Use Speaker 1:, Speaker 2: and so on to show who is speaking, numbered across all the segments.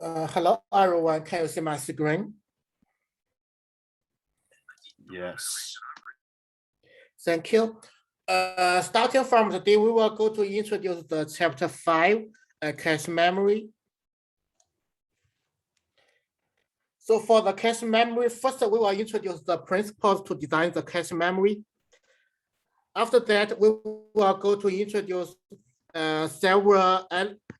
Speaker 1: Hello, everyone. Can you see my screen?
Speaker 2: Yes.
Speaker 1: Thank you. Starting from today, we will go to introduce the chapter 5, cache memory. So for the cache memory, first we will introduce the principles to design the cache memory. After that, we will go to introduce several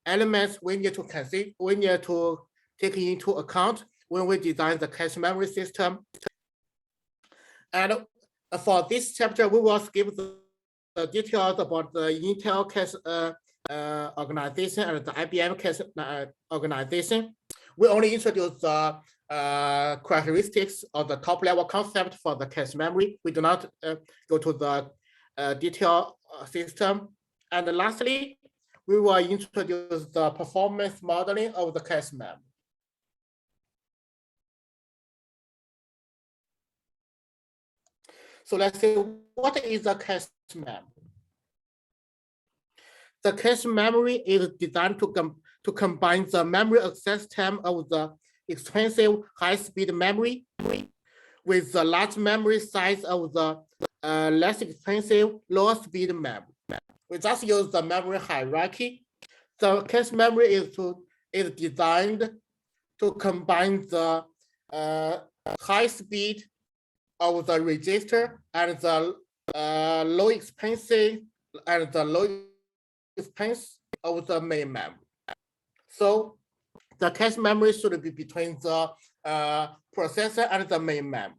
Speaker 1: elements we need to consider, we need to take into account when we design the cache memory system. And for this chapter, we will skip the details about the Intel cache organization and the IBM cache organization. We only introduce the characteristics of the top level concept for the cache memory. We do not go to the detailed system. And lastly, we will introduce the performance modeling of the cache memory. So let's see, what is the cache memory? The cache memory is designed to combine the memory access time of the expensive high-speed memory with the large memory size of the less expensive lower-speed memory. We just use the memory hierarchy. The cache memory is designed to combine the high speed of the register and the low expense of the main memory. So the cache memory should be between the processor and the main memory.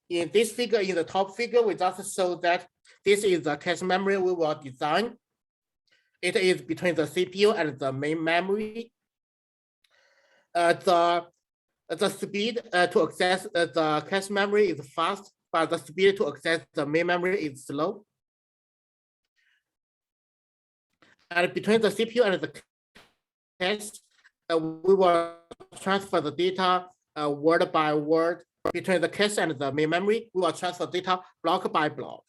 Speaker 1: In this figure, in the top figure, we just show that this is the cache memory we will design. It is between the CPU and the main memory. The speed to access the cache memory is fast, but the speed to access the main memory is slow. And between the CPU and the cache, we will transfer the data word by word. Between the cache and the main memory, we will transfer data block by block.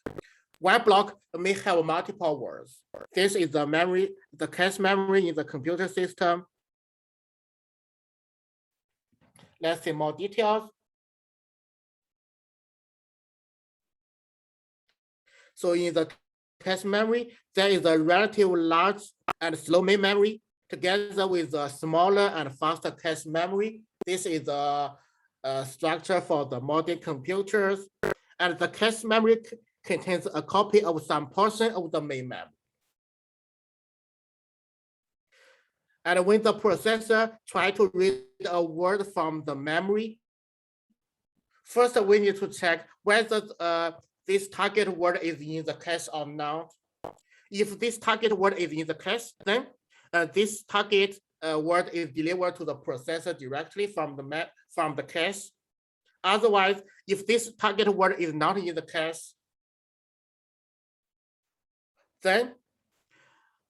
Speaker 1: One block may have multiple words. This is the memory, the cache memory in the computer system. Let's see more details. So in the cache memory, there is a relatively large and slow main memory together with a smaller and faster cache memory. This is a structure for the modern computers. And the cache memory contains a copy of some portion of the main memory. And when the processor tries to read a word from the memory, first we need to check whether this target word is in the cache or not. If this target word is in the cache, then this target word is delivered to the processor directly from the cache. Otherwise, if this target word is not in the cache, then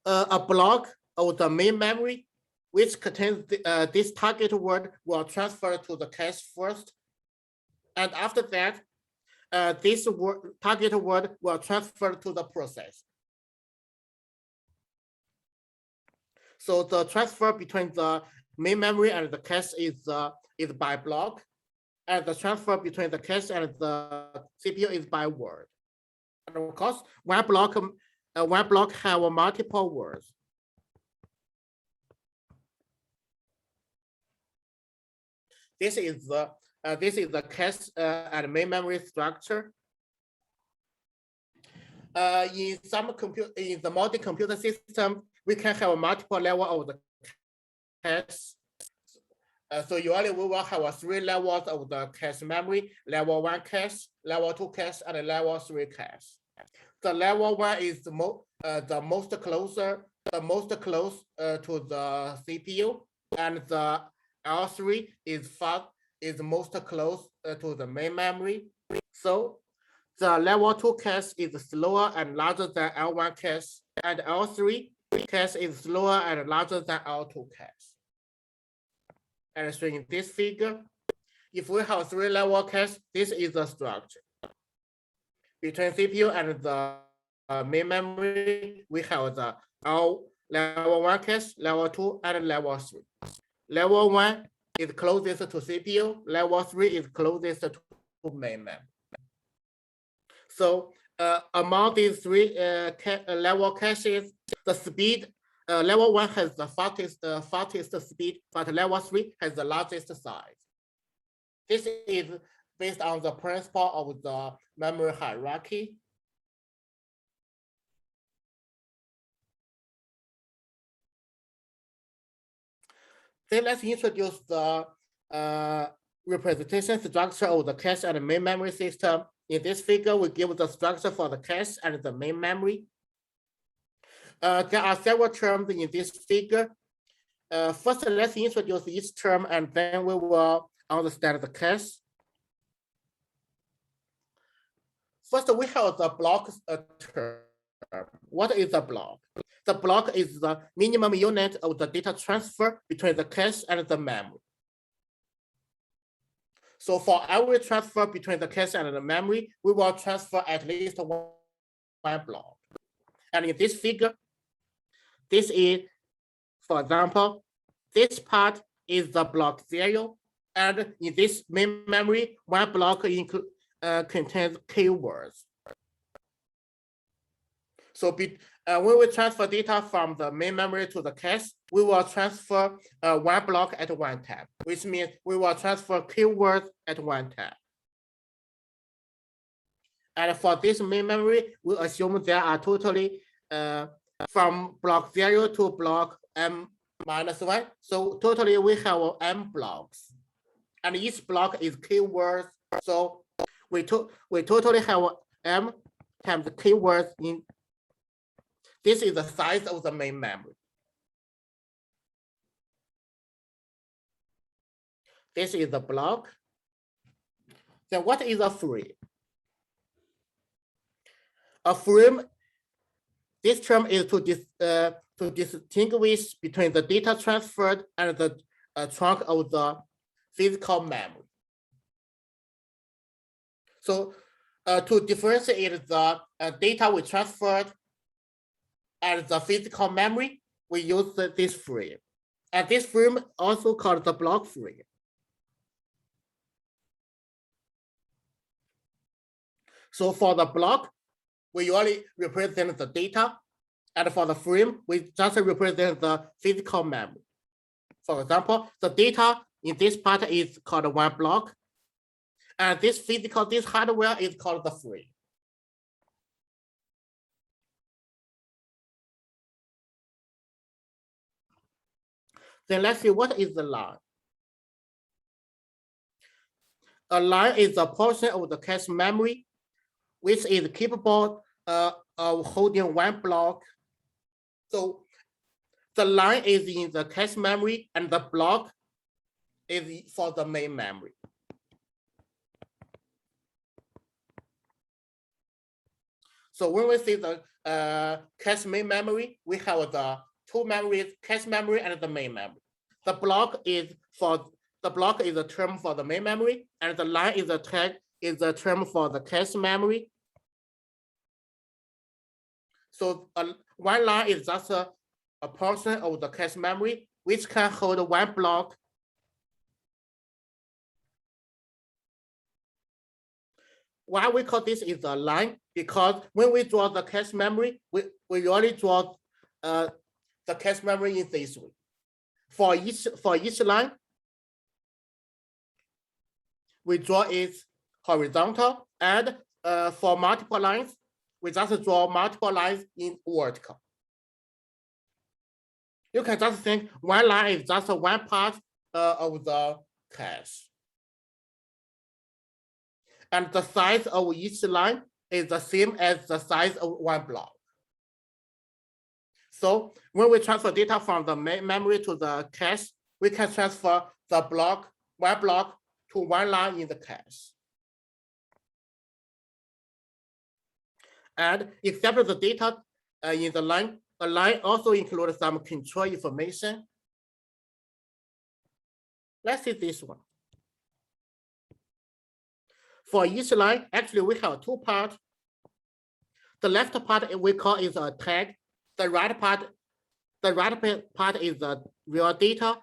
Speaker 1: a block of the main memory which contains this target word will transfer to the cache first. And after that, this target word will transfer to the process. So the transfer between the main memory and the cache is by block, and the transfer between the cache and the CPU is by word. And of course, one block have multiple words. This is the cache and main memory structure. In the modern computer system, we can have multiple levels of the cache. So usually we will have 3 levels of the cache memory: level 1 cache, level 2 cache, and level 3 cache. The level 1 is the most close to the CPU, and the L3 is most close to the main memory. So the level 2 cache is slower and larger than L1 cache, and L3 cache is slower and larger than L2 cache. And so in this figure, if we have 3 level cache, this is the structure. Between CPU and the main memory, we have the level 1 cache, level 2, and level 3. Level 1 is closest to CPU, level 3 is closest to main memory. So among these three level caches, the speed, level 1 has the fastest speed, but level 3 has the largest size. This is based on the principle of the memory hierarchy. Then let's introduce the representation structure of the cache and the main memory system. In this figure, we give the structure for the cache and the main memory. There are several terms in this figure. First, let's introduce each term, and then we will understand the cache. First, we have the block term. What is a block? The block is the minimum unit of the data transfer between the cache and the memory. So for every transfer between the cache and the memory, we will transfer at least one block. And in this figure, this is, for example, this part is the block 0, and in this main memory, one block contains keywords. So when we transfer data from the main memory to the cache, we will transfer one block at one time, which means we will transfer keywords at one time. And for this main memory, we assume there are totally from block 0 to block m-1. So totally we have m blocks, and each block is keywords. So we totally have m times the keywords in. This is the size of the main memory. This is the block. Then what is a frame? A frame, this term is to distinguish between the data transferred and the trunk of the physical memory. So to differentiate the data we transferred and the physical memory, we use this frame. And this frame also called the block frame. So for the block, we only represent the data, and for the frame, we just represent the physical memory. For example, the data in this part is called one block, and this hardware is called the frame. Then let's see, what is the line? A line is a portion of the cache memory which is capable of holding one block. So the line is in the cache memory and the block is for the main memory. So when we see the cache main memory, we have the two memories, cache memory and the main memory. The block is a term for the main memory, and the line is a term for the cache memory. So one line is just a portion of the cache memory which can hold one block. Why we call this is a line? Because when we draw the cache memory, we usually draw the cache memory in this way. For each line, we draw it horizontal, and for multiple lines, we just draw multiple lines in vertical. You can just think one line is just one part of the cache. And the size of each line is the same as the size of one block. So when we transfer data from the main memory to the cache, we can transfer the one block to one line in the cache. And except the data in the line, a line also includes some control information. Let's see this one. For each line, actually we have two parts. The left part we call is a tag. The right part The right part is the real data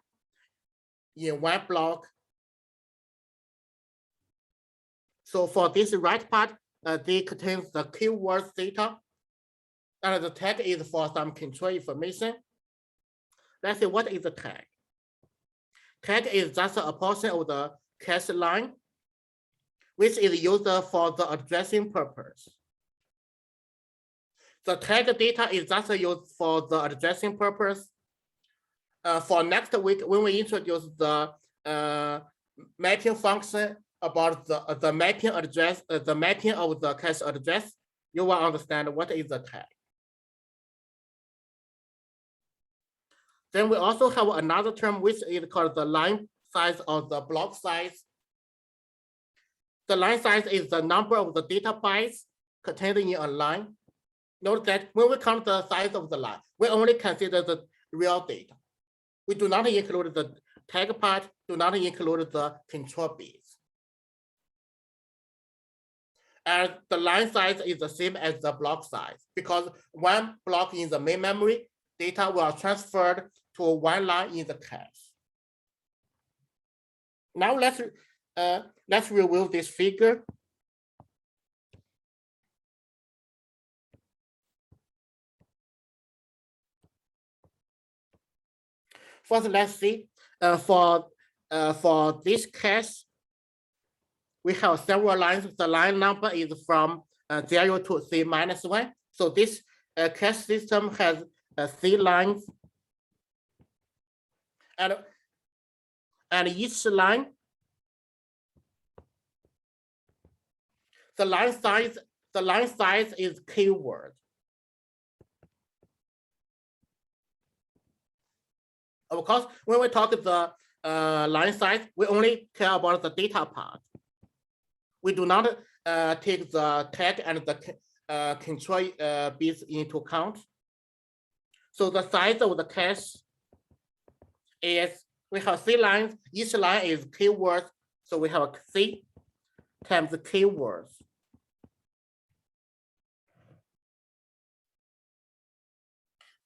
Speaker 1: in one block. So for this right part, they contains the keywords data, and the tag is for some control information. Let's see, what is the tag? Tag is just a portion of the cache line, which is used for the addressing purpose. The tag data is just used for the addressing purpose. For next week, when we introduce the mapping function about the mapping address, the mapping of the cache address, you will understand what is the tag. Then we also have another term which is called the line size or the block size. The line size is the number of the data bytes contained in a line. Note that when we count the size of the line, we only consider the real data. We do not include the tag part, do not include the control bits. And the line size is the same as the block size because one block in the main memory, data will transferred to one line in the cache. Now let's review this figure. First, let's see for this cache, we have several lines. The line number is from 0 to C-1. So this cache system has 3 lines, and each line, the line size is keyword. Of course, when we talk the line size, we only care about the data part. We do not take the tag and the control bits into account. So the size of the cache is, we have 3 lines. Each line is keywords. So we have C times the keywords.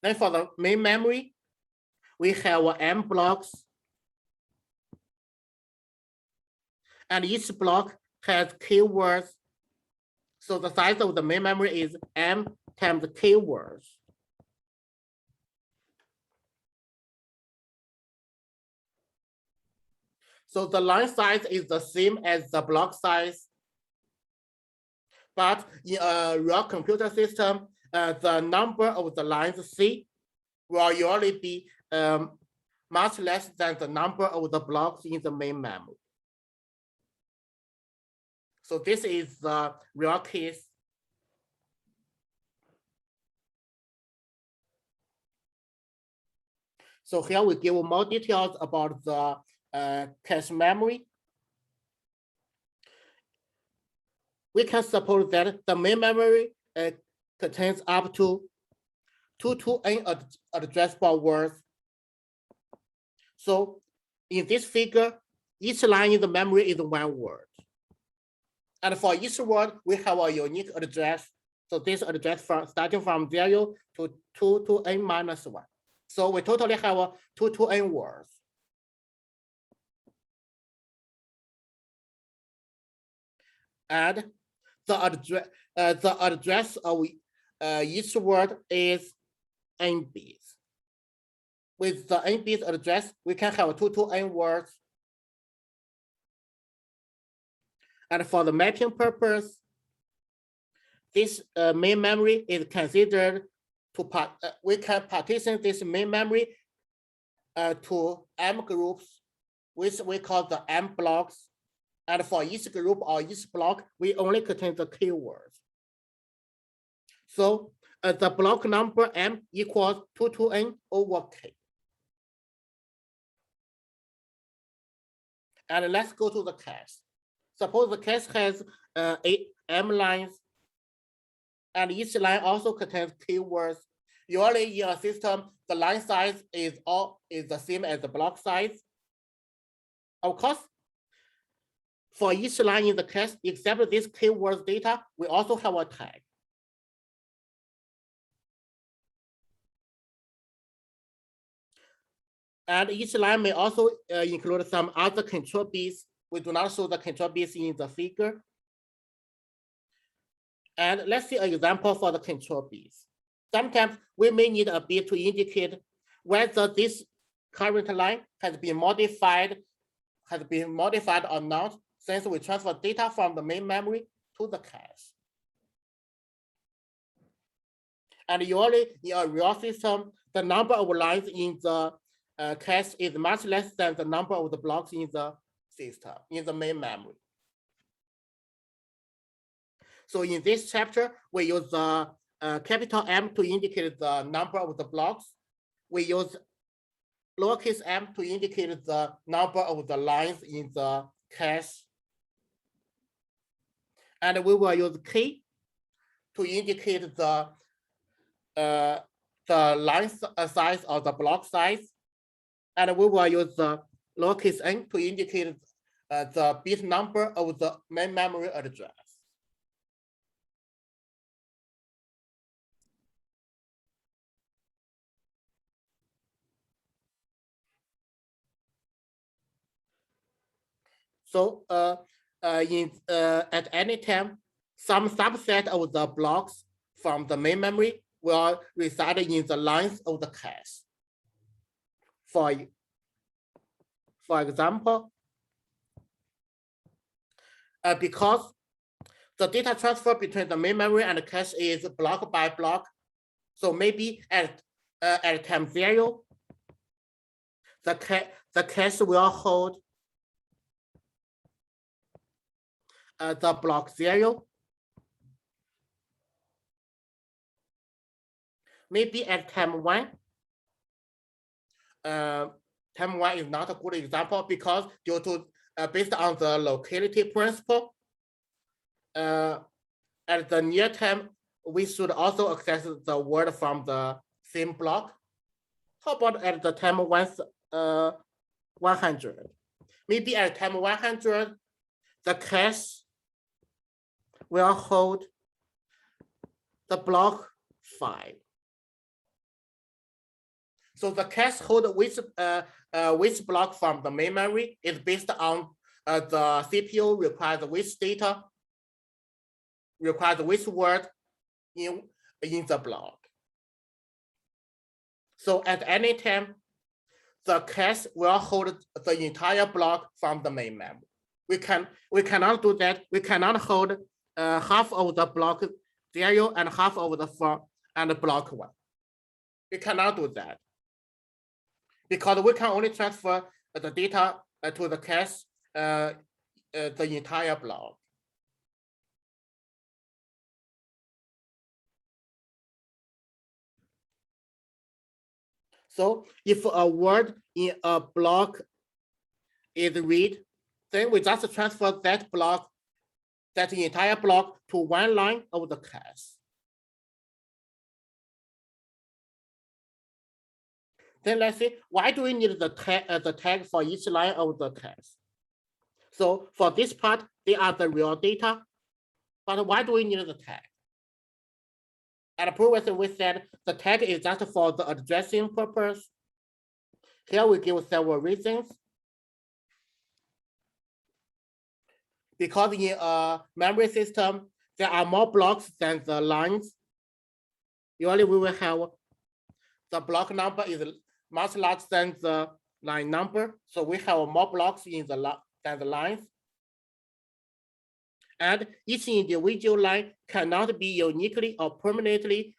Speaker 1: Then for the main memory, we have M blocks. And each block has keywords. So the size of the main memory is M times the keywords. So the line size is the same as the block size. But in a real computer system, the number of the lines C will usually be much less than the number of the blocks in the main memory. So this is the real case. So here we give more details about the cache memory. We can suppose that the main memory contains up to 2 to n addressable words. So in this figure, each line in the memory is 1 word. And for each word, we have a unique address. So this address starting from 0 to 2 to n minus 1. So we totally have 2 to n words. And the address of each word is n bits. With the n bits address, we can have 2 to n words. And for the mapping purpose, this main memory is considered to we can partition this main memory to M groups, which we call the M blocks. And for each group or each block, we only contain the keywords. So the block number M equals 2 to n over k. And let's go to the cache. Suppose the cache has 8 M lines, and each line also contains keywords. Usually in a system, the line size is the same as the block size. Of course, for each line in the cache, except this keywords data, we also have a tag. And each line may also include some other control bits. We do not show the control bits in the figure. And let's see an example for the control bits. Sometimes we may need a bit to indicate whether this current line has been modified or not, since we transfer data from the main memory to the cache. And usually in a real system, the number of lines in the cache is much less than the number of the blocks in the system, in the main memory. So in this chapter, we use the capital M to indicate the number of the blocks. We use lowercase m to indicate the number of the lines in the cache. And we will use K to indicate the line size or the block size. And we will use the lowercase n to indicate the bit number of the main memory address. So at any time, some subset of the blocks from the main memory will reside in the lines of the cache. For example, because the data transfer between the main memory and the cache is block by block, so maybe at time 0, the cache will hold the block 0. Maybe at time 1, time 1 is not a good example because due to based on the locality principle, at the near time, we should also access the word from the same block. How about at the time 100? Maybe at time 100, the cache will hold the block 5. So the cache hold which block from the main memory is based on the CPU requires which data, requires which word in the block. So at any time, the cache will hold the entire block from the main memory. We cannot do that. We cannot hold half of the block 0 and half of the 4 and block 1. We cannot do that because we can only transfer the data to the cache the entire block. So if a word in a block is read, then we just transfer that block, that entire block to one line of the cache. Then let's see, why do we need the tag for each line of the cache? So for this part, they are the real data, but why do we need the tag? And previously we said the tag is just for the addressing purpose. Here we give several reasons. Because in a memory system, there are more blocks than the lines. Usually we will have the block number is much larger than the line number. So we have more blocks in than the lines. And each individual line cannot be uniquely or permanently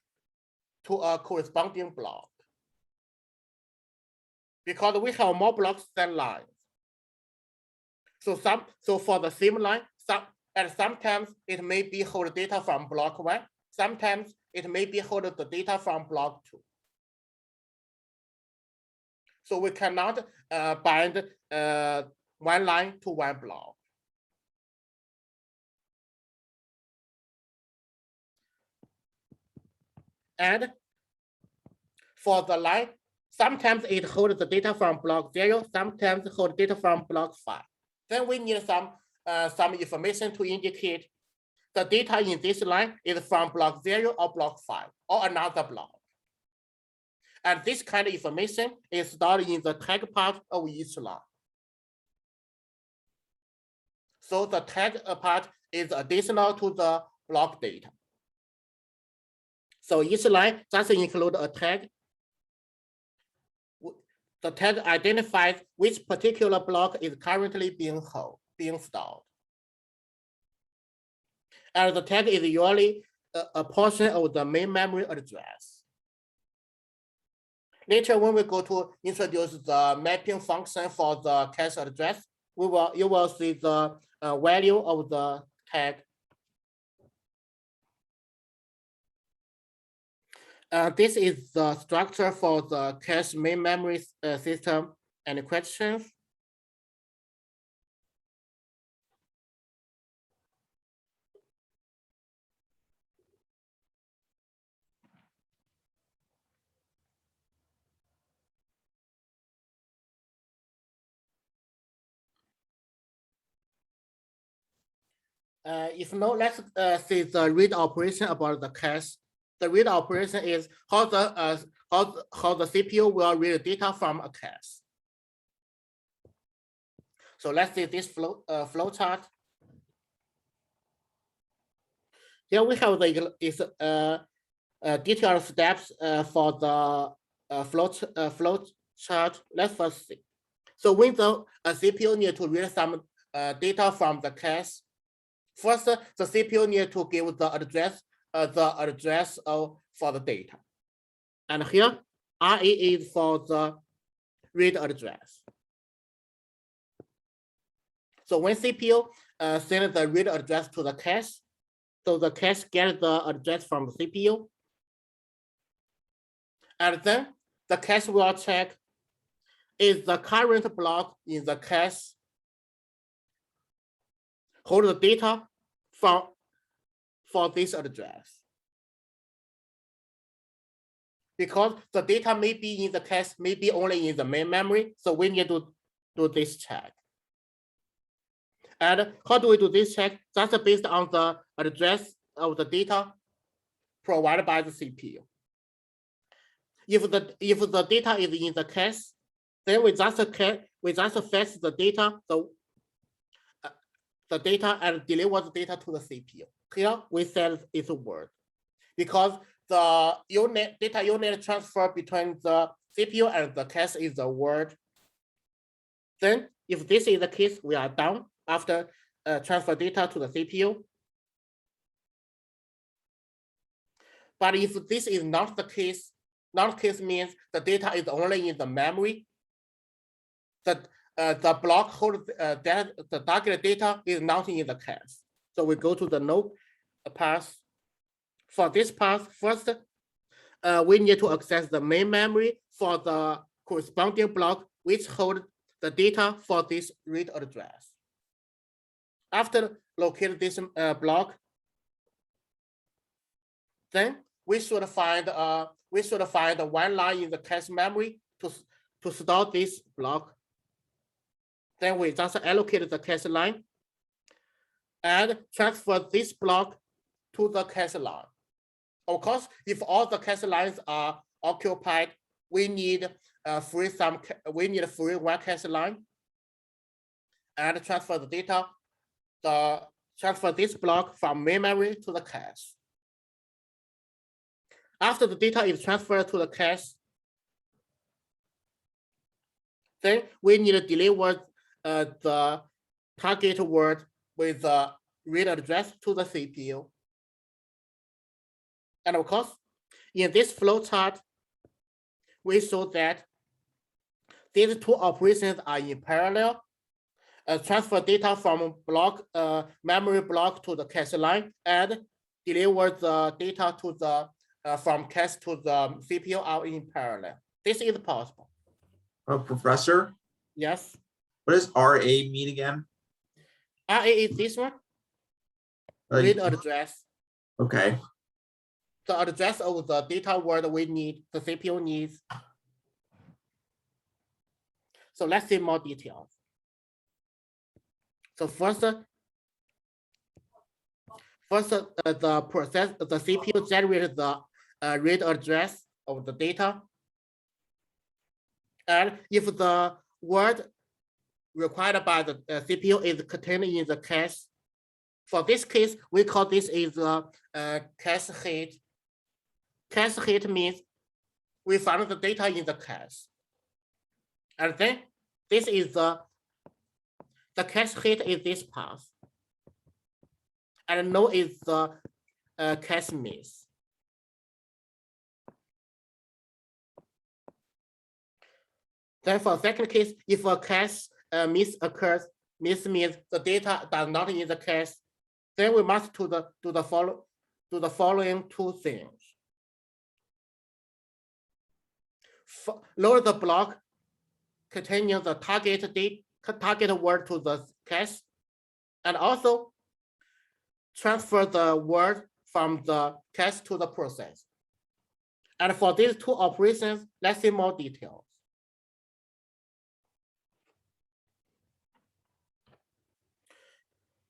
Speaker 1: to a corresponding block because we have more blocks than lines. So for the same line, sometimes it may be hold data from block 1. Sometimes it may be hold the data from block 2. So we cannot bind one line to one block. And for the line, sometimes it holds the data from block 0, sometimes it holds data from block 5. Then we need some information to indicate the data in this line is from block 0 or block 5 or another block. And this kind of information is stored in the tag part of each line. So the tag part is additional to the block data. So each line just include a tag. The tag identifies which particular block is currently being stored. And the tag is usually a portion of the main memory address. Later, when we go to introduce the mapping function for the cache address, you will see the value of the tag. This is the structure for the cache main memory system. Any questions? If no, let's see the read operation about the cache. The read operation is how the CPU will read data from a cache. So let's see this flow chart. Here we have the detailed steps for the flow chart. Let's first see. So when the CPU need to read some data from the cache, first the CPU need to give the address for the data. And here RA is for the read address. So when CPU send the read address to the cache, so the cache gets the address from the CPU. And then the cache will check is the current block in the cache hold the data for this address. Because the data may be in the cache, maybe only in the main memory. So we need to do this check. And how do we do this check? That's based on the address of the data provided by the CPU. If the data is in the cache, then we just fetch the data, the data and deliver the data to the CPU. Here we said it's a word because the data unit transfer between the CPU and the cache is a word. Then if this is the case, we are done after transfer data to the CPU. But if this is not the case, means the data is only in the memory. The block hold the target data is not in the cache. So we go to the node path. For this path, first we need to access the main memory for the corresponding block which hold the data for this read address. After locating this block, then we should find one line in the cache memory to store this block. Then we just allocate the cache line and transfer this block to the cache line. Of course, if all the cache lines are occupied, we need free one cache line and transfer the data, transfer this block from main memory to the cache. After the data is transferred to the cache, then we need to deliver the target word with the read address to the CPU. And of course, in this flow chart, we show that these two operations are in parallel. Transfer data from memory block to the cache line and deliver the data to the from cache to the CPU are in parallel. This is possible.
Speaker 2: Professor?
Speaker 1: Yes.
Speaker 2: What does RA mean again?
Speaker 1: RA is this one. Read address.
Speaker 2: Okay.
Speaker 1: The address of the data word we need, the CPU needs. So let's see more details. So first the CPU generated the read address of the data. And if the word required by the CPU is contained in the cache, for this case, we call this is a cache hit. Cache hit means we found the data in the cache. And then this is the cache hit is this path. And no is the cache miss. Then for second case, if a cache miss occurs, miss means the data does not in the cache, then we must do the following two things. Load the block containing the target word to the cache, and also transfer the word from the cache to the process. And for these two operations, let's see more details.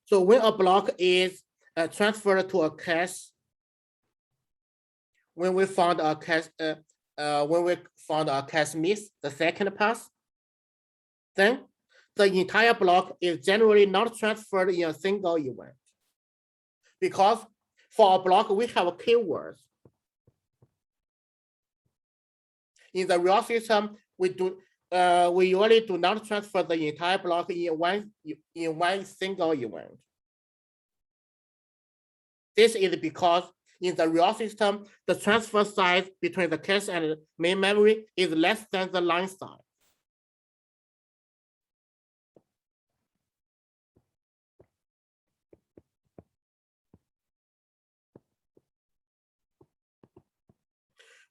Speaker 1: So when a block is transferred to a cache, when we found a cache miss, the second pass, then the entire block is generally not transferred in a single event. Because for a block, we have keywords. In the real system, we usually do not transfer the entire block in one single event. This is because in the real system, the transfer size between the cache and main memory is less than the line size.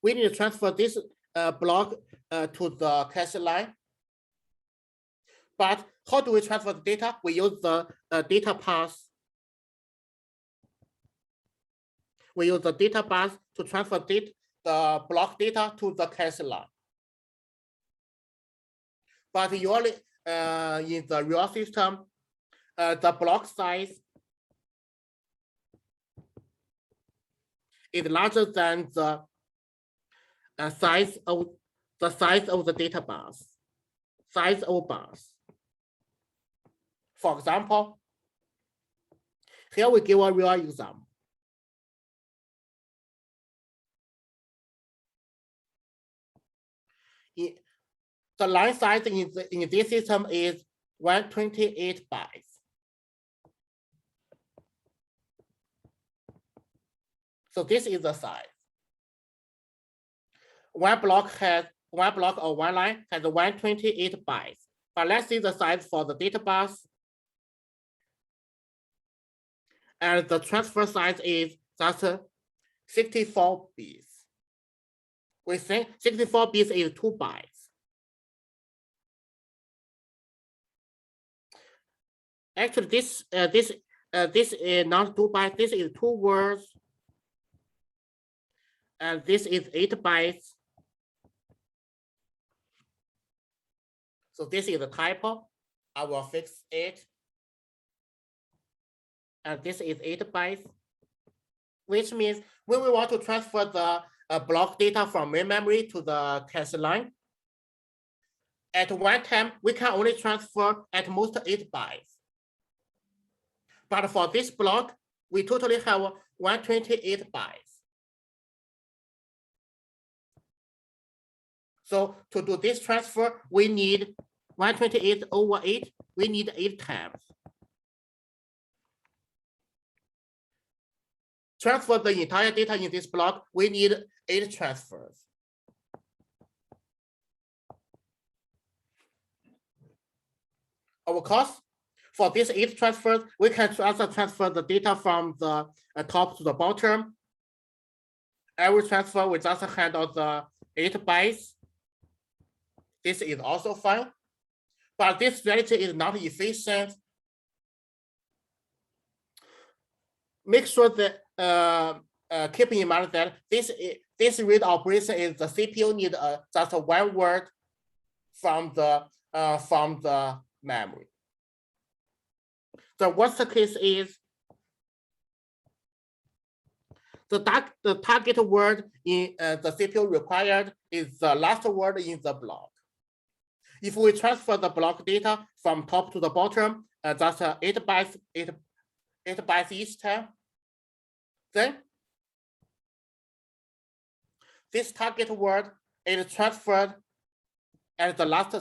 Speaker 1: We need to transfer this block to the cache line. But how do we transfer the data? We use the data path. We use the data bus to transfer the block data to the cache line. But usually in the real system, the block size is larger than the size of the data bus, size of bus. For example, here we give a real example. The line size in this system is 128 bytes. So this is the size. One block or one line has 128 bytes. But let's see the size for the data bus. And the transfer size is just 64 bits. We think 64 bits is 2 bytes. Actually, this is not 2 bytes. This is 2 words, and this is 8 bytes. So this is a typo. I will fix it. And this is 8 bytes, which means when we want to transfer the block data from main memory to the cache line, at one time, we can only transfer at most 8 bytes. But for this block, we totally have 128 bytes. So to do this transfer, we need 128 over 8. We need 8 times. Transfer the entire data in this block, we need 8 transfers. Of course, for these 8 transfers, we can also transfer the data from the top to the bottom. Every transfer we just handle the 8 bytes. This is also fine, but this strategy is not efficient. Make sure that keep in mind that this read operation is the CPU need just one word from the memory. The worst case is the target word in the CPU required is the last word in the block. If we transfer the block data from top to the bottom, that's 8 bytes each time, then this target word is transferred at the last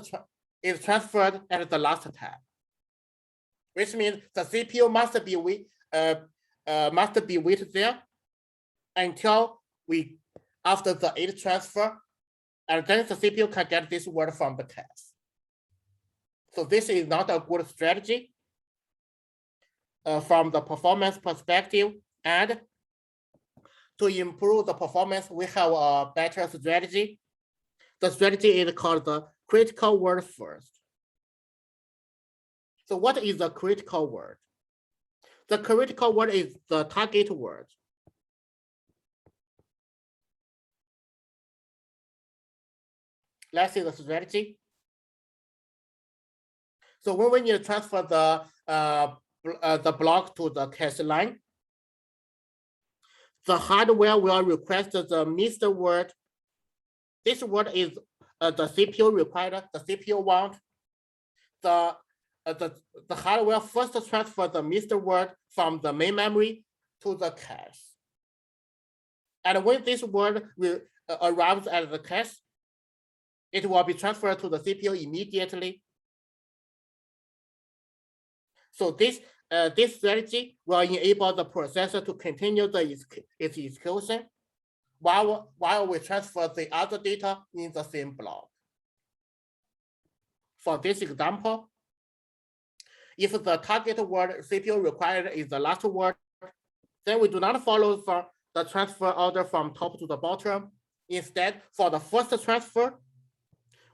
Speaker 1: time, which means the CPU must be wait there until after the 8 transfer, and then the CPU can get this word from the cache. So this is not a good strategy from the performance perspective, and to improve the performance, we have a better strategy. The strategy is called the critical word first. So what is the critical word? The critical word is the target word. Let's see the strategy. So when we need to transfer the block to the cache line, the hardware will request the missed word. This word is the CPU required, the CPU want. The hardware first transfer the missed word from the main memory to the cache. And when this word arrives at the cache, it will be transferred to the CPU immediately. So this strategy will enable the processor to continue its execution while we transfer the other data in the same block. For this example, if the target word CPU required is the last word, then we do not follow the transfer order from top to the bottom. Instead, for the first transfer,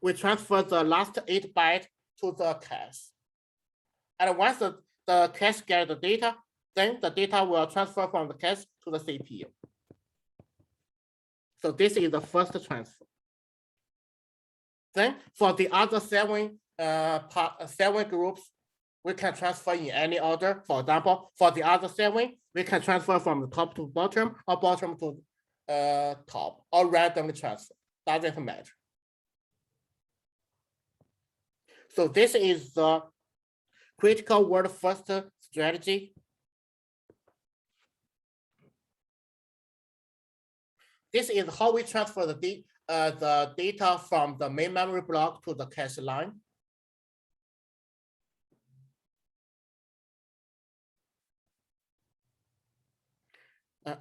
Speaker 1: we transfer the last 8 bytes to the cache. And once the cache gets the data, then the data will transfer from the cache to the CPU. So this is the first transfer. Then for the other 7 groups, we can transfer in any order. For example, for the other 7, we can transfer from the top to bottom or bottom to top, or randomly transfer. Doesn't matter. So this is the critical word first strategy. This is how we transfer the data from the main memory block to the cache line.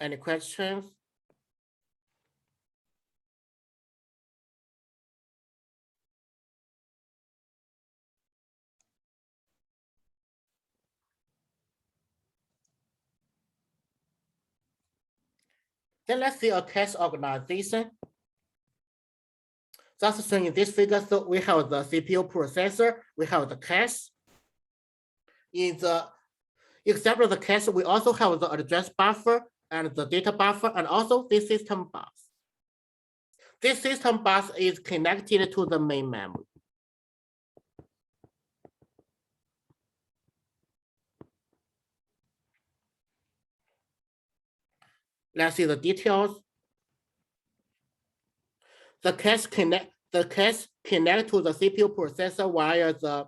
Speaker 1: Any questions? Then let's see a cache organization. That's shown in this figure. So we have the CPU processor, we have the cache. Except for the cache, we also have the address buffer and the data buffer, and also the system bus. This system bus is connected to the main memory. Let's see the details. The cache connect to the CPU processor via the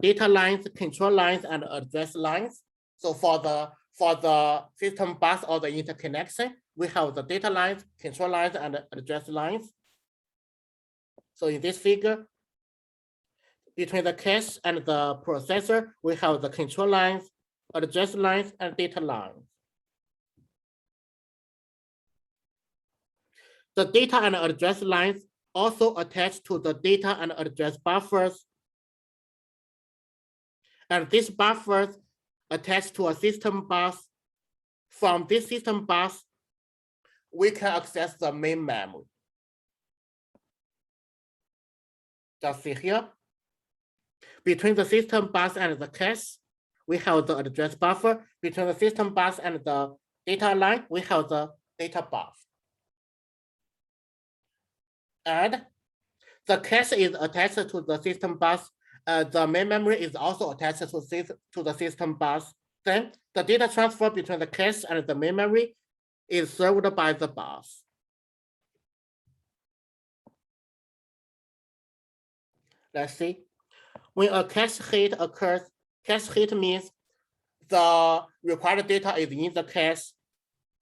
Speaker 1: data lines, control lines, and address lines. So for the system bus or the interconnection, we have the data lines, control lines, and address lines. So in this figure, between the cache and the processor, we have the control lines, address lines, and data lines. The data and address lines also attach to the data and address buffers. And these buffers attach to a system bus. From this system bus, we can access the main memory. Just see here. Between the system bus and the cache, we have the address buffer. Between the system bus and the data line, we have the data bus. And the cache is attached to the system bus. The main memory is also attached to the system bus. Then the data transfer between the cache and the main memory is served by the bus. Let's see. When a cache hit occurs, cache hit means the required data is in the cache.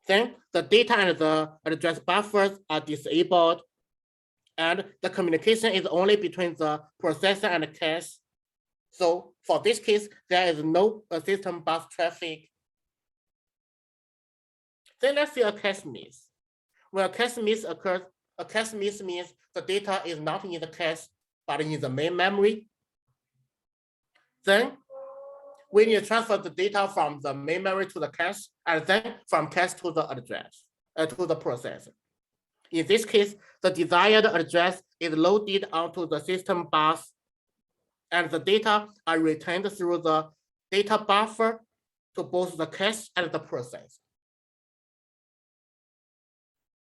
Speaker 1: Then the data and the address buffers are disabled, and the communication is only between the processor and the cache. So for this case, there is no system bus traffic. Then let's see a cache miss. When a cache miss occurs, a cache miss means the data is not in the cache, but in the main memory. Then we need to transfer the data from the main memory to the cache, and then from cache to the address, to the processor. In this case, the desired address is loaded onto the system bus, and the data are returned through the data buffer to both the cache and the processor.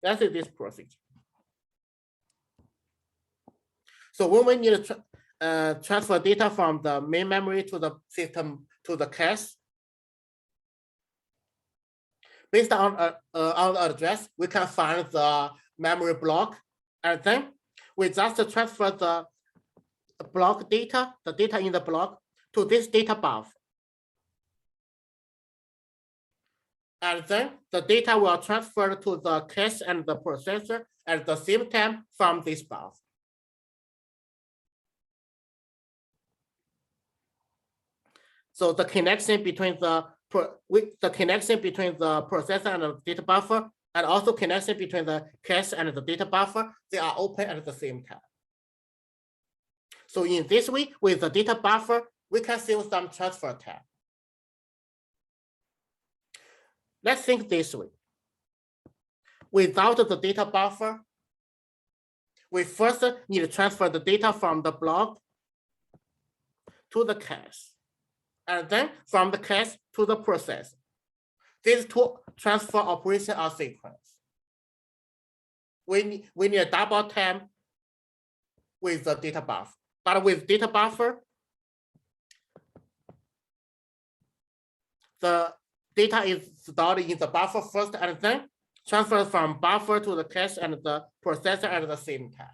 Speaker 1: That is this procedure. So when we need to transfer data from the main memory to the system to the cache, based on the address, we can find the memory block, and then we just transfer the block data, the data in the block, to this data buffer. And then the data will transfer to the cache and the processor at the same time from this buffer. So the connection between the processor and the data buffer, and also connection between the cache and the data buffer, they are open at the same time. So in this way, with the data buffer, we can save some transfer time. Let's think this way. Without the data buffer, we first need to transfer the data from the block to the cache, and then from the cache to the processor. These two transfer operations are sequence. We need a double time with the data buffer, but with data buffer, the data is stored in the buffer first and then transferred from buffer to the cache and the processor at the same time.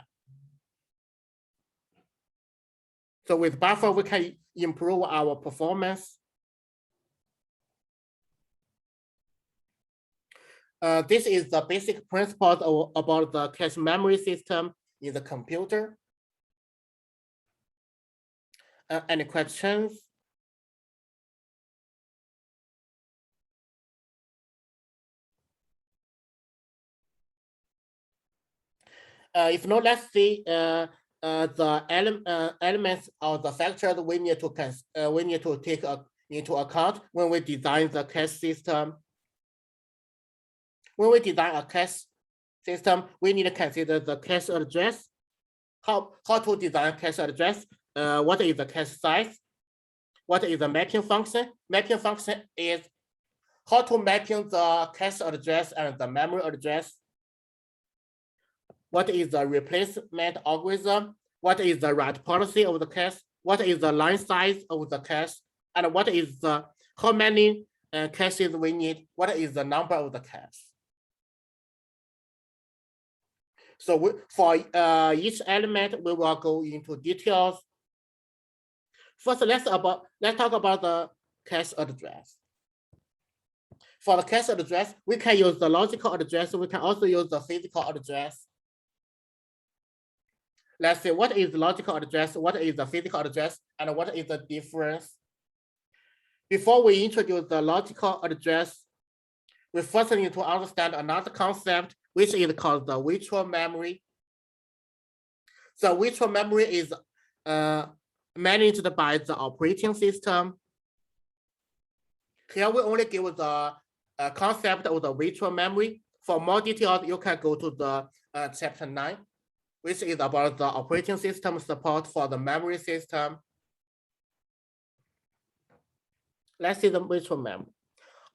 Speaker 1: So with buffer, we can improve our performance. This is the basic principle about the cache memory system in the computer. Any questions? If not, let's see the elements of the factors we need to take into account when we design the cache system. When we design a cache system, we need to consider the cache address. How to design cache address? What is the cache size? What is the mapping function? Mapping function is how to mapping the cache address and the memory address. What is the replacement algorithm? What is the write policy of the cache? What is the line size of the cache? And what is the how many caches we need? What is the number of the cache? So for each element, we will go into details. First, let's talk about the cache address. For the cache address, we can use the logical address. We can also use the physical address. Let's see what is the logical address, what is the physical address, and what is the difference. Before we introduce the logical address, we first need to understand another concept, which is called the virtual memory. So virtual memory is managed by the operating system. Here we only give the concept of the virtual memory. For more details, you can go to the chapter 9, which is about the operating system support for the memory system. Let's see the virtual memory.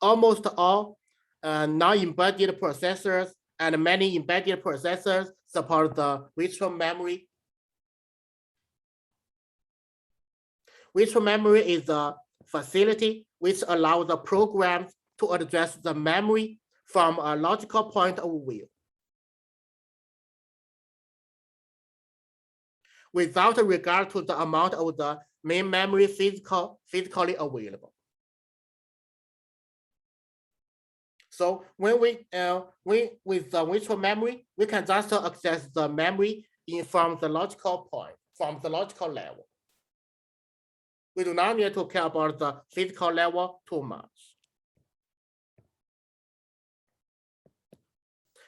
Speaker 1: Almost all non-embedded processors and many embedded processors support the virtual memory. Virtual memory is a facility which allows the programs to address the memory from a logical point of view. without regard to the amount of the main memory physically available. So when with the virtual memory, we can just access the memory from the logical point, from the logical level. We do not need to care about the physical level too much.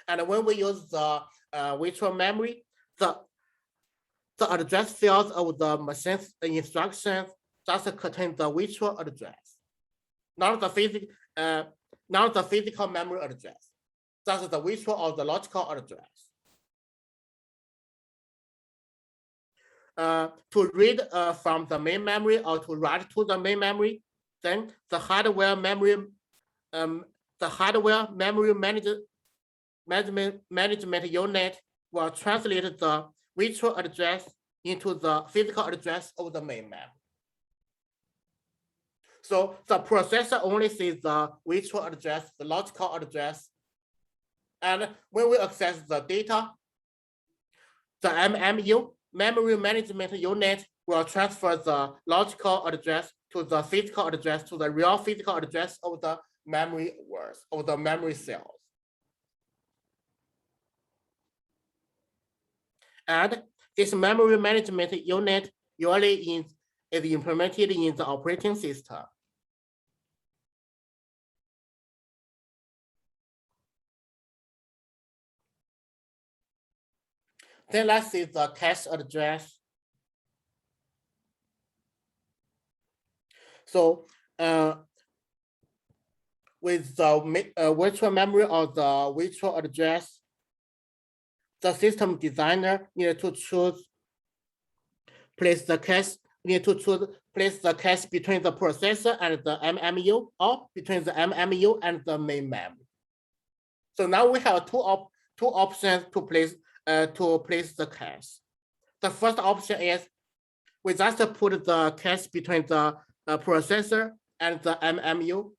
Speaker 1: And when we use the virtual memory, the address fields of the machine's instructions just contain the virtual address, not the physical memory address, just the virtual or the logical address. To read from the main memory or to write to the main memory, then the hardware memory management unit will translate the virtual address into the physical address of the main memory. So the processor only sees the virtual address, the logical address. And when we access the data, the MMU, memory management unit, will transfer the logical address to the physical address, to the real physical address of the memory words, of the memory cells. And this memory management unit usually is implemented in the operating system. Then let's see the cache address. So with the virtual memory or the virtual address, the system designer need to place the cache between the processor and the MMU, or between the MMU and the main memory. So now we have two options to place the cache. The first option is we just put the cache between the processor and the MMU.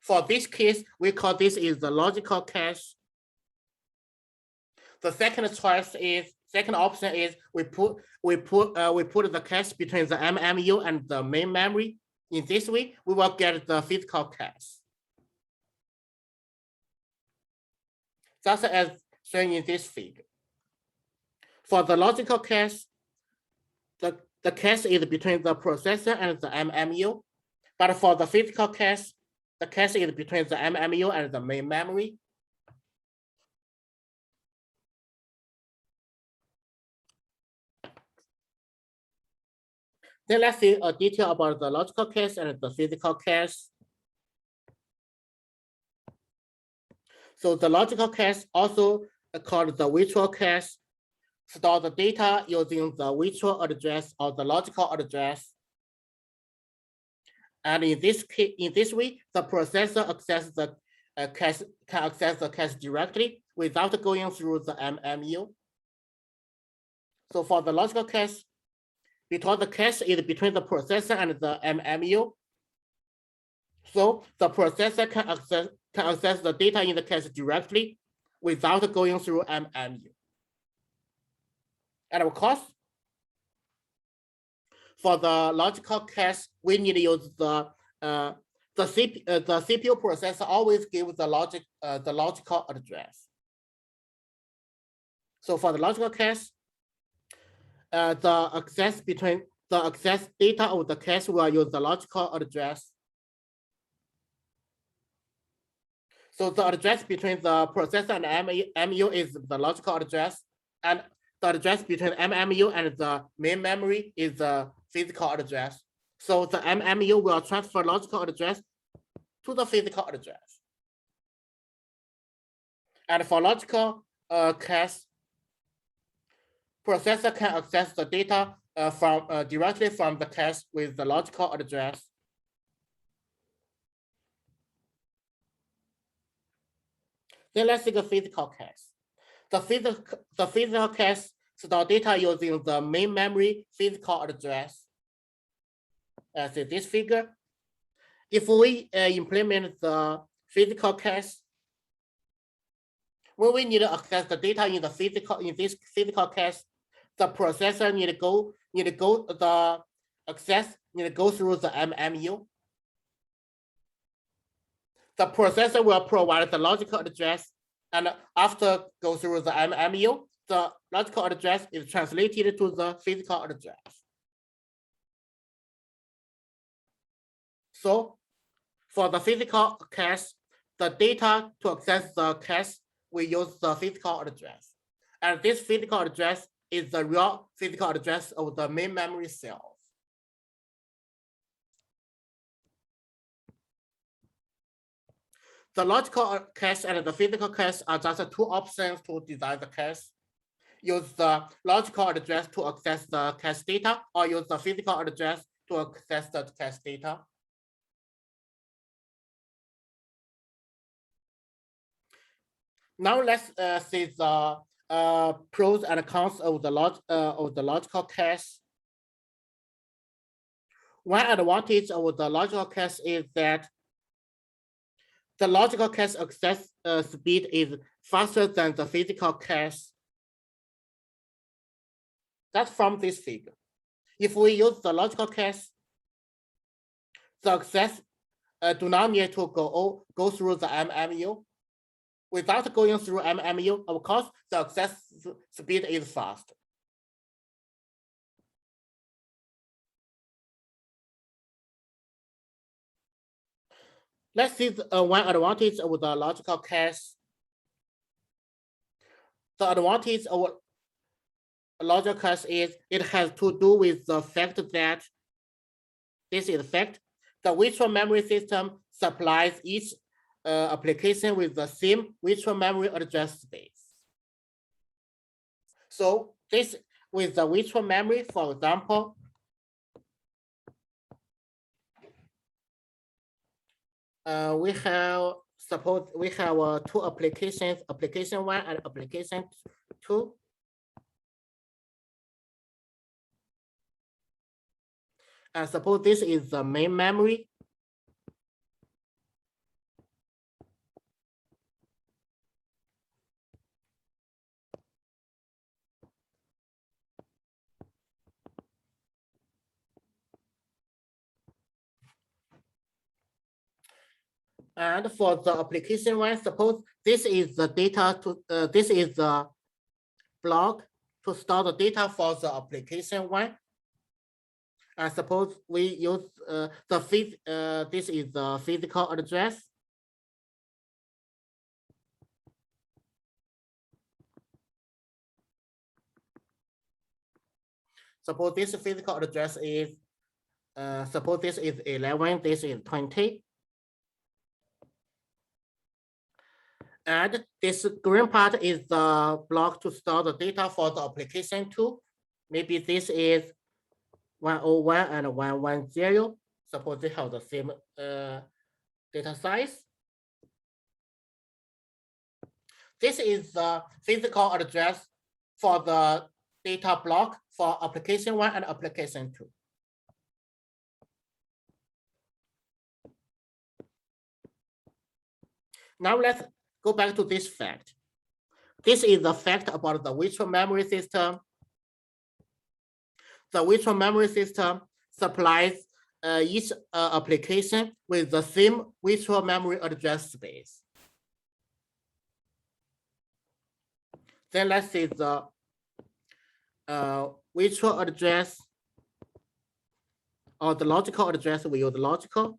Speaker 1: For this case, we call this is the logical cache. The second option is we put the cache between the MMU and the main memory. In this way, we will get the physical cache. Just as shown in this figure. For the logical cache, the cache is between the processor and the MMU. But for the physical cache, the cache is between the MMU and the main memory. Then let's see a detail about the logical cache and the physical cache. So the logical cache, also called the virtual cache, store the data using the virtual address or the logical address. And in this way, the processor can access the cache directly without going through the MMU. So for the logical cache, because the cache is between the processor and the MMU, so the processor can access the data in the cache directly without going through MMU. And of course, for the logical cache, we need to use the CPU processor always gives the logical address. So for the logical cache, the access data of the cache will use the logical address. So the address between the processor and MMU is the logical address, and the address between MMU and the main memory is the physical address. So the MMU will transfer logical address to the physical address. And for logical cache, processor can access the data directly from the cache with the logical address. Then let's see the physical cache. The physical cache store data using the main memory physical address. As in this figure, if we implement the physical cache, when we need to access the data in this physical cache, the processor need to go the access need to go through the MMU. The processor will provide the logical address, and after go through the MMU, the logical address is translated to the physical address. So for the physical cache, the data to access the cache, we use the physical address. And this physical address is the real physical address of the main memory cells. The logical cache and the physical cache are just two options to design the cache. Use the logical address to access the cache data, or use the physical address to access the cache data. Now let's see the pros and cons of the logical cache. One advantage of the logical cache is that the logical cache access speed is faster than the physical cache. That's from this figure. If we use the logical cache, the access do not need to go through the MMU. Without going through MMU, of course, the access speed is fast. Let's see one advantage of the logical cache. The advantage of logical cache is it has to do with the fact that this is the fact the virtual memory system supplies each application with the same virtual memory address space. So this with the virtual memory, for example, we have suppose we have two applications, application 1 and application 2. And suppose this is the main memory. And for the application 1, suppose this is the data to this is the block to store the data for the application 1. And suppose we use this is the physical address. Suppose this physical address is suppose this is 11, this is 20. And this green part is the block to store the data for the application 2. Maybe this is 101 and 110. Suppose they have the same data size. This is the physical address for the data block for application 1 and application 2. Now let's go back to this fact. This is the fact about the virtual memory system. The virtual memory system supplies each application with the same virtual memory address space. Then let's see the virtual address or the logical address. We use logical.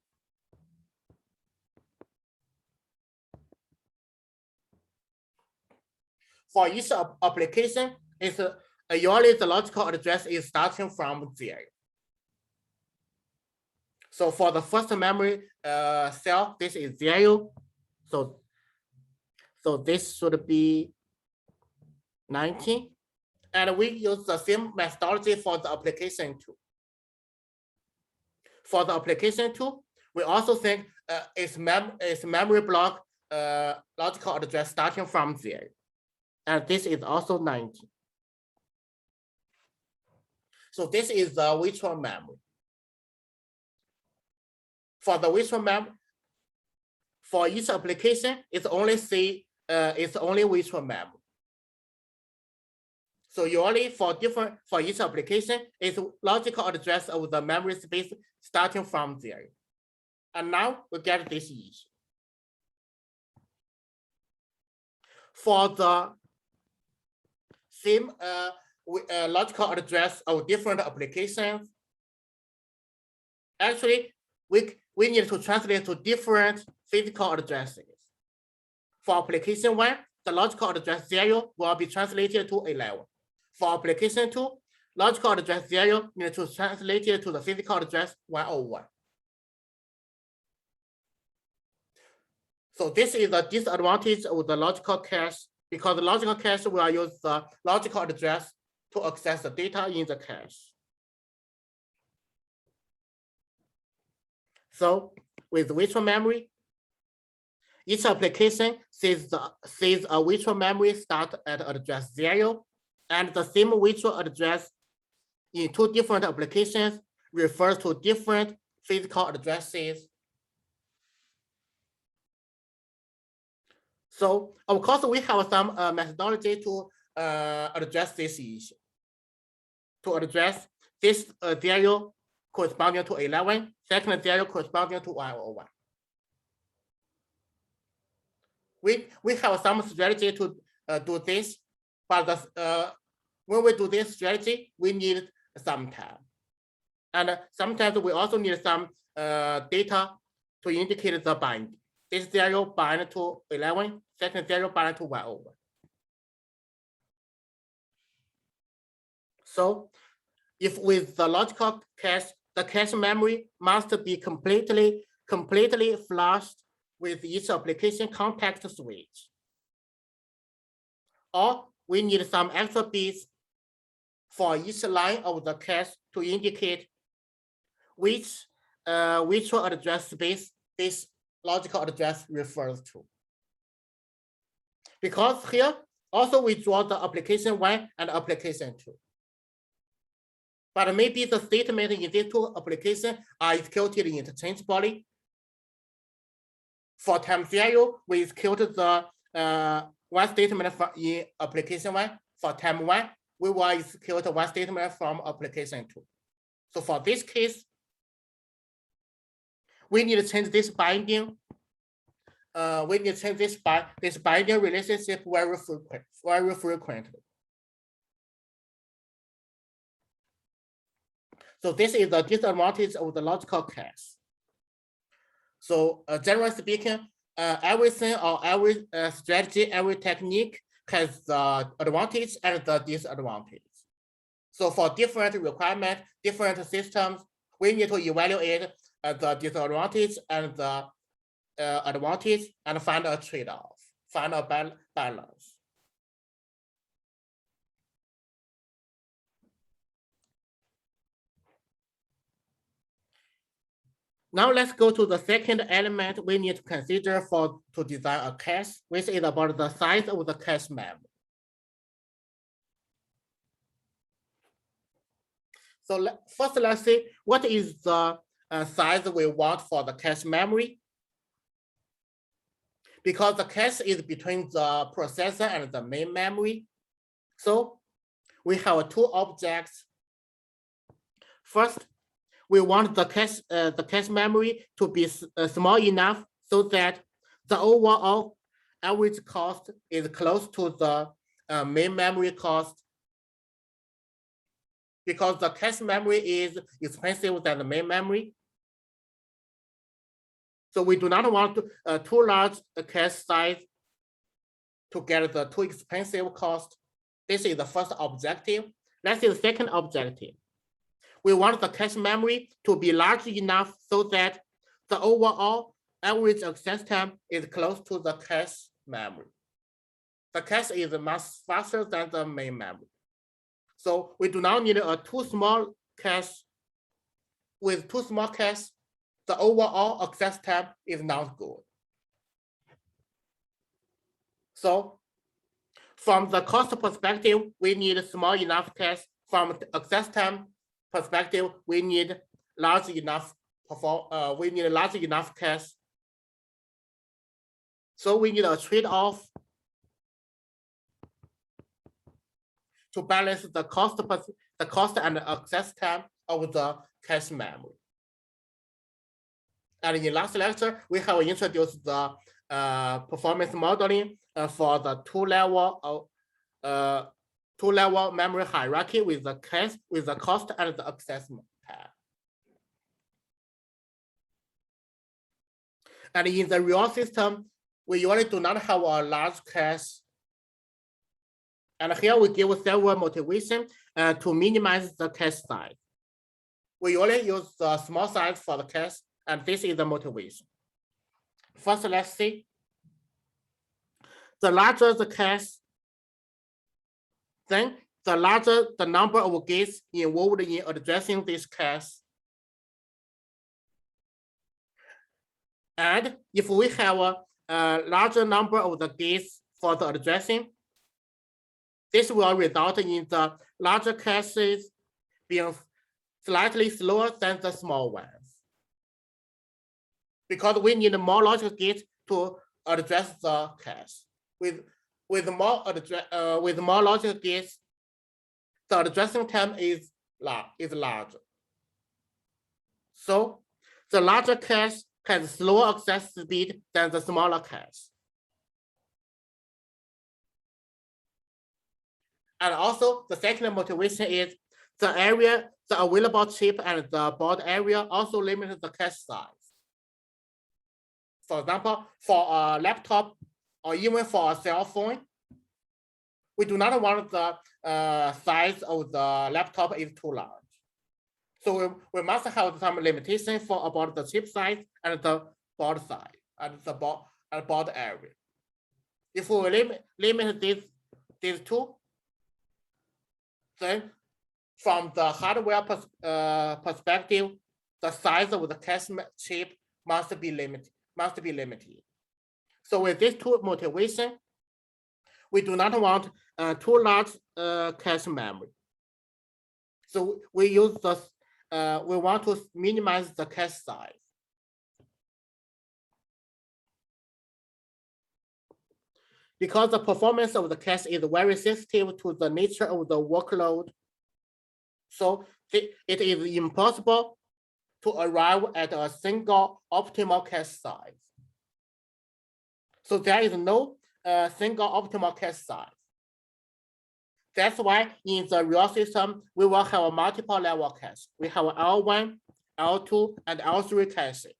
Speaker 1: For each application, it's usually the logical address is starting from 0. So for the first memory cell, this is 0. So this should be 19. And we use the same methodology for the application 2. For the application 2, we also think its memory block logical address starting from 0. And this is also 19. So this is the virtual memory. For the virtual memory, for each application, it's only virtual memory. So usually for each application is logical address of the memory space starting from 0. And now we get this issue. For the same logical address of different applications, actually we need to translate to different physical addresses. For application 1, the logical address 0 will be translated to 11. For application 2, logical address 0 needs to translate it to the physical address 101. So this is the disadvantage of the logical cache, because the logical cache will use the logical address to access the data in the cache. So with virtual memory, each application sees a virtual memory start at address 0, and the same virtual address in 2 different applications refers to different physical addresses. So of course we have some methodology to address this issue. To address this 0 corresponding to 11, second 0 corresponding to 101. We have some strategy to do this, but when we do this strategy, we need some time. And sometimes we also need some data to indicate the bind. This 0 bind to 11, second 0 bind to 101. So if with the logical cache, the cache memory must be completely flushed with each application context switch. Or we need some extra bits for each line of the cache to indicate which virtual address space this logical address refers to. Because here also we draw the application 1 and application 2. But maybe the statement in these 2 applications are executed interchangeably. For time 0, we execute the one statement in application 1. For time 1, we will execute one statement from application 2. So for this case, we need to change this binding. We need to change this binding relationship very frequently. So this is the disadvantage of the logical cache. So generally speaking, everything or every strategy, every technique has the advantage and the disadvantage. So for different requirements, different systems, we need to evaluate the disadvantage and the advantage and find a trade-off, find a balance. Now let's go to the second element we need to consider to design a cache, which is about the size of the cache memory. So first, let's see what is the size we want for the cache memory. Because the cache is between the processor and the main memory. So we have 2 objects. First, we want the cache memory to be small enough so that the overall average cost is close to the main memory cost, because the cache memory is expensive than the main memory. So we do not want too large cache size to get the too expensive cost. This is the first objective. Let's see the second objective. We want the cache memory to be large enough so that the overall average access time is close to the cache memory. The cache is much faster than the main memory. So we do not need a too small cache. With too small cache, the overall access time is not good. So from the cost perspective, we need small enough cache. From the access time perspective, we need large enough cache. So we need a trade-off. to balance the cost and the access time of the cache memory. And in last lecture, we have introduced the performance modeling for the two-level memory hierarchy with the cache, with the cost and the access time. And in the real system, we usually do not have a large cache. And here we give several motivations to minimize the cache size. We usually use the small size for the cache, and this is the motivation. First, let's see. The larger the cache, then the larger the number of gates involved in addressing this cache. And if we have a larger number of the gates for the addressing, this will result in the larger caches being slightly slower than the small ones, because we need more logical gates to address the cache. With more logical gates, the addressing time is larger. So the larger cache has slower access speed than the smaller cache. And also the second motivation is the area, the available chip and the board area also limit the cache size. For example, for a laptop or even for a cell phone, we do not want the size of the laptop is too large. So we must have some limitation for about the chip size and the board size and the board area. If we limit these two, then from the hardware perspective, the size of the cache chip must be limited. So with these two motivations, we do not want too large cache memory. So we use the we want to minimize the cache size. Because the performance of the cache is very sensitive to the nature of the workload, so it is impossible to arrive at a single optimal cache size. So there is no single optimal cache size. That's why in the real system, we will have a multiple level cache. We have L1, L2, and L3 caches.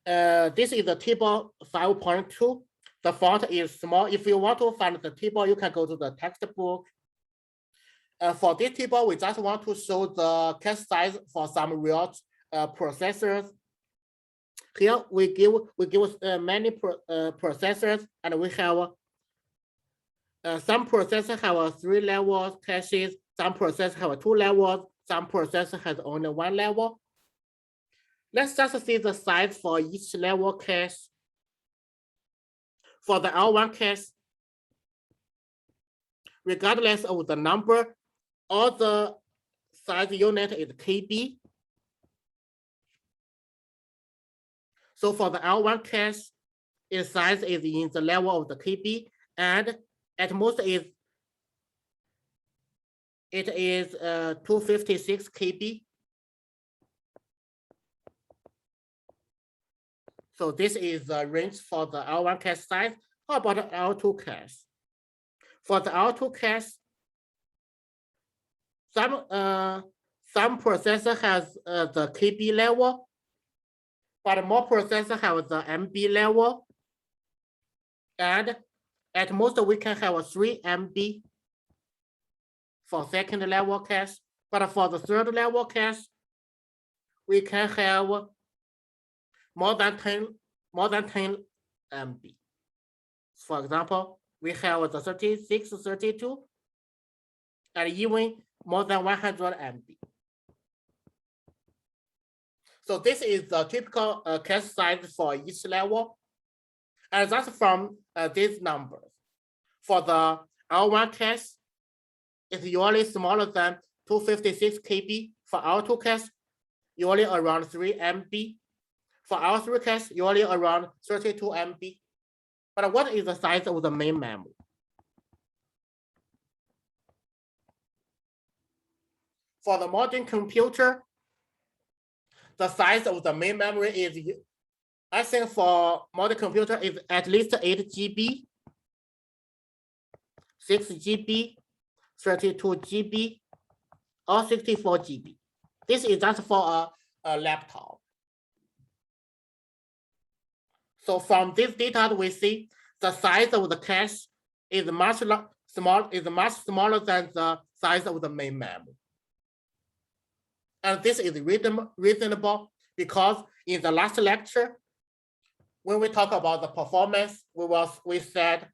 Speaker 1: This is the table 5.2. The font is small. If you want to find the table, you can go to the textbook. For this table, we just want to show the cache size for some real processors. Here we give many processors, and we have some processors have 3 levels caches, some processors have 2 levels, some processors has only 1 level. Let's just see the size for each level cache. For the L1 cache, regardless of the number, all the size unit is KB. So for the L1 cache, its size is in the level of the KB, and at most it is 256 KB. So this is the range for the L1 cache size. How about the L2 cache? For the L2 cache, some processor has the KB level, but more processor have the MB level. And at most we can have a 3 MB for second level cache. But for the third level cache, we can have more than 10 MB. For example, we have the 36, 32, and even more than 100 MB. So this is the typical cache size for each level. And that's from these numbers. For the L1 cache, it's usually smaller than 256 KB. For L2 cache, usually around 3 MB. For R3 cache, usually around 32 MB. But what is the size of the main memory? For the modern computer, the size of the main memory is, I think for modern computer is at least 8 GB, 6 GB, 32 GB, or 64 GB. This is just for a laptop. So from this data, we see the size of the cache is much smaller than the size of the main memory. And this is reasonable because in the last lecture, when we talk about the performance, we said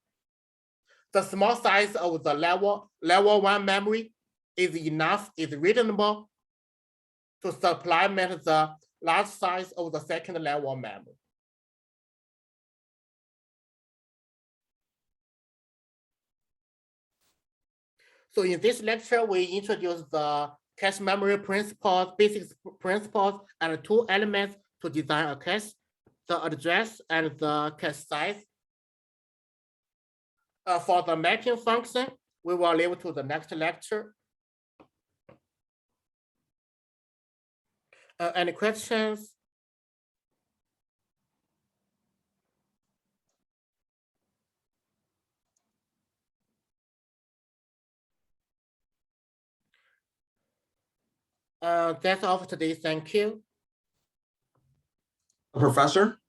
Speaker 1: the small size of the level 1 memory is enough, is reasonable to supplement the large size of the second level memory. So in this lecture, we introduce the cache memory principles, basic principles, and 2 elements to design a cache: the address and the cache size. For the mapping function, we will leave to the next lecture. Any questions? That's all for today. Thank you.
Speaker 2: Professor?